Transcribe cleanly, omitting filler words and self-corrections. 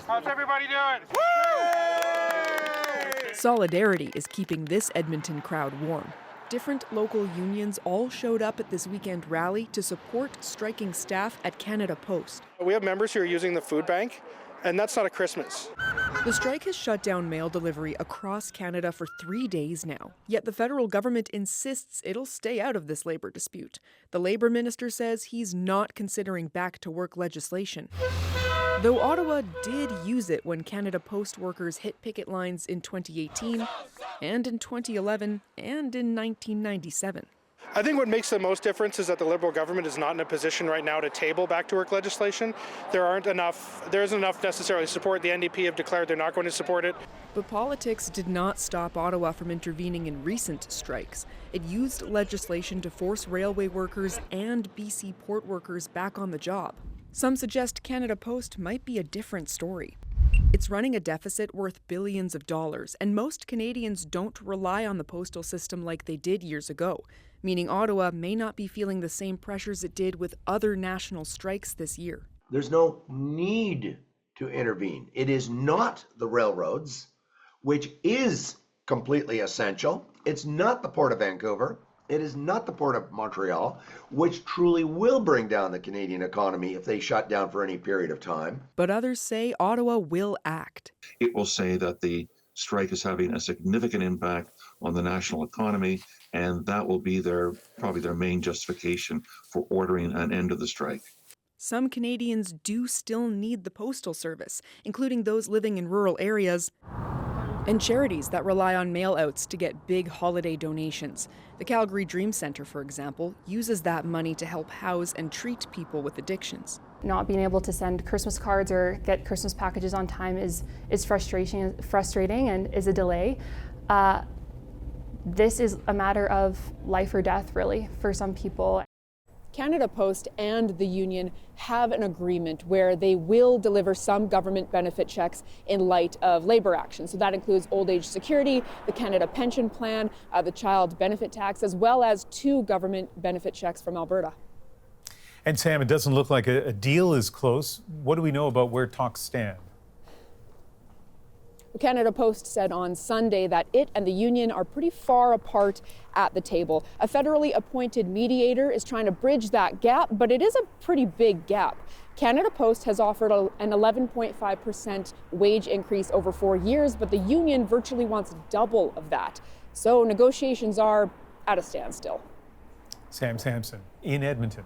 How's everybody doing? Solidarity is keeping this Edmonton crowd warm. Different local unions all showed up at this weekend rally to support striking staff at Canada Post. We have members who are using the food bank, and that's not a Christmas. The strike has shut down mail delivery across Canada for 3 days now. Yet the federal government insists it'll stay out of this labor dispute. The Labour Minister says he's not considering back-to-work legislation. Though Ottawa did use it when Canada Post workers hit picket lines in 2018, and in 2011, and in 1997. I think what makes the most difference is that the Liberal government is not in a position right now to table back-to-work legislation. There isn't enough necessarily support. The NDP have declared they're not going to support it. But politics did not stop Ottawa from intervening in recent strikes. It used legislation to force railway workers and BC port workers back on the job. Some suggest Canada Post might be a different story. It's running a deficit worth billions of dollars, and most Canadians don't rely on the postal system like they did years ago, meaning Ottawa may not be feeling the same pressures it did with other national strikes this year. There's no need to intervene. It is not the railroads, which is completely essential. It's not the Port of Vancouver. It is not the Port of Montreal, which truly will bring down the Canadian economy if they shut down for any period of time. But others say Ottawa will act. It will say that the strike is having a significant impact on the national economy, and that will be probably their main justification for ordering an end of the strike. Some Canadians do still need the postal service, including those living in rural areas and charities that rely on mail-outs to get big holiday donations. The Calgary Dream Centre, for example, uses that money to help house and treat people with addictions. Not being able to send Christmas cards or get Christmas packages on time is frustrating and is a delay. This is a matter of life or death, really, for some people. Canada Post and the union have an agreement where they will deliver some government benefit checks in light of labor action. So that includes old age security, the Canada Pension Plan, the child benefit tax, as well as 2 government benefit checks from Alberta. And Sam, it doesn't look like a deal is close. What do we know about where talks stand? Canada Post said on Sunday that it and the union are pretty far apart at the table. A federally appointed mediator is trying to bridge that gap, but it is a pretty big gap. Canada Post has offered an 11.5% wage increase over 4 years, but the union virtually wants double of that. So negotiations are at a standstill. Sam Sampson in Edmonton.